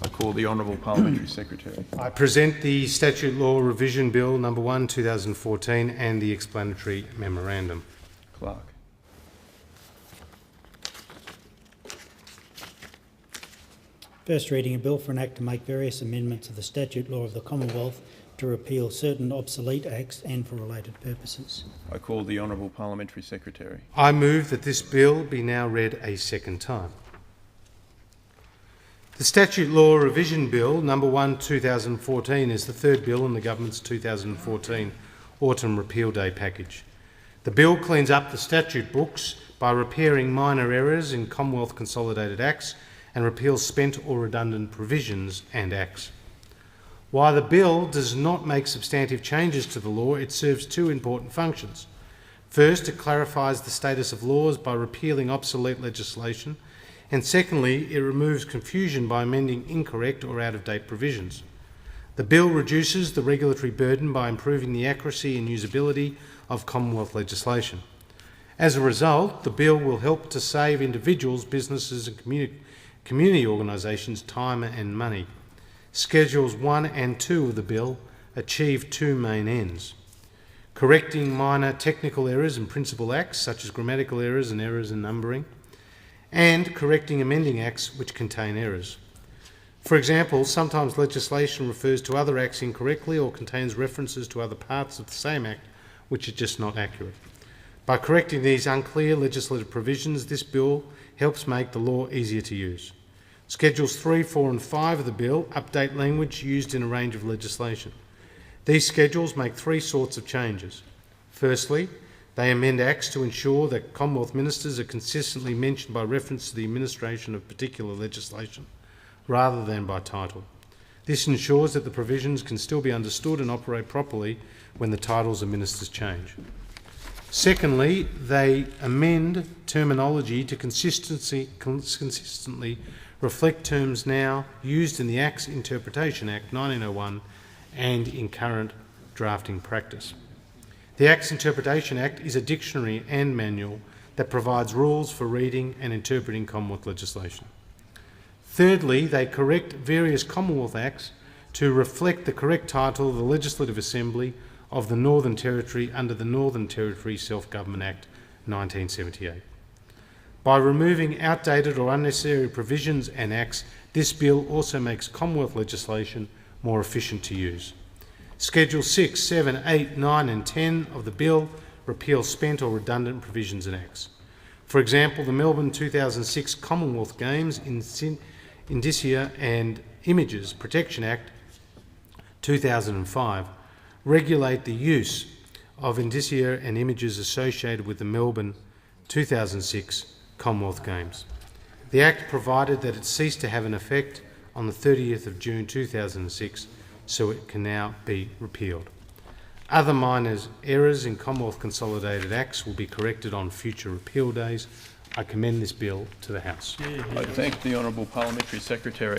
I call the Honourable Parliamentary Secretary. I present the Statute Law Revision Bill No. 1, 2014 and the explanatory memorandum. Clerk. First reading, a bill for an act to make various amendments to the statute law of the Commonwealth to repeal certain obsolete acts and for related purposes. I call the Honourable Parliamentary Secretary. I move that this bill be now read a second time. The Statute Law Revision Bill No. 1, 2014 is the third bill in the Government's 2014 Autumn Repeal Day package. The bill cleans up the statute books by repairing minor errors in Commonwealth Consolidated Acts and repeals spent or redundant provisions and acts. While the bill does not make substantive changes to the law, it serves two important functions. First, it clarifies the status of laws by repealing obsolete legislation, and secondly, it removes confusion by amending incorrect or out-of-date provisions. The bill reduces the regulatory burden by improving the accuracy and usability of Commonwealth legislation. As a result, the bill will help to save individuals, businesses and community organisations time and money. Schedules 1 and 2 of the bill achieve two main ends: correcting minor technical errors in principal acts, such as grammatical errors and errors in numbering, and correcting amending acts which contain errors. For example, sometimes legislation refers to other acts incorrectly or contains references to other parts of the same act which are just not accurate. By correcting these unclear legislative provisions, this bill helps make the law easier to use. Schedules 3, 4 and 5 of the bill update language used in a range of legislation. These schedules make three sorts of changes. Firstly, they amend acts to ensure that Commonwealth ministers are consistently mentioned by reference to the administration of particular legislation, rather than by title. This ensures that the provisions can still be understood and operate properly when the titles of ministers change. Secondly, they amend terminology to consistently reflect terms now used in the Acts Interpretation Act 1901 and in current drafting practice. The Acts Interpretation Act is a dictionary and manual that provides rules for reading and interpreting Commonwealth legislation. Thirdly, they correct various Commonwealth Acts to reflect the correct title of the Legislative Assembly of the Northern Territory under the Northern Territory Self-Government Act 1978. By removing outdated or unnecessary provisions and acts, this bill also makes Commonwealth legislation more efficient to use. Schedules 6, 7, 8, 9 and 10 of the bill repeal spent or redundant provisions and acts. For example, the Melbourne 2006 Commonwealth Games Indicia and Images Protection Act 2005 regulate the use of indicia and images associated with the Melbourne 2006 Commonwealth Games. The Act provided that it ceased to have an effect on the 30th of June 2006, so it can now be repealed. Other minor errors in Commonwealth Consolidated Acts will be corrected on future repeal days. I commend this bill to the House. I thank the Honourable Parliamentary Secretary.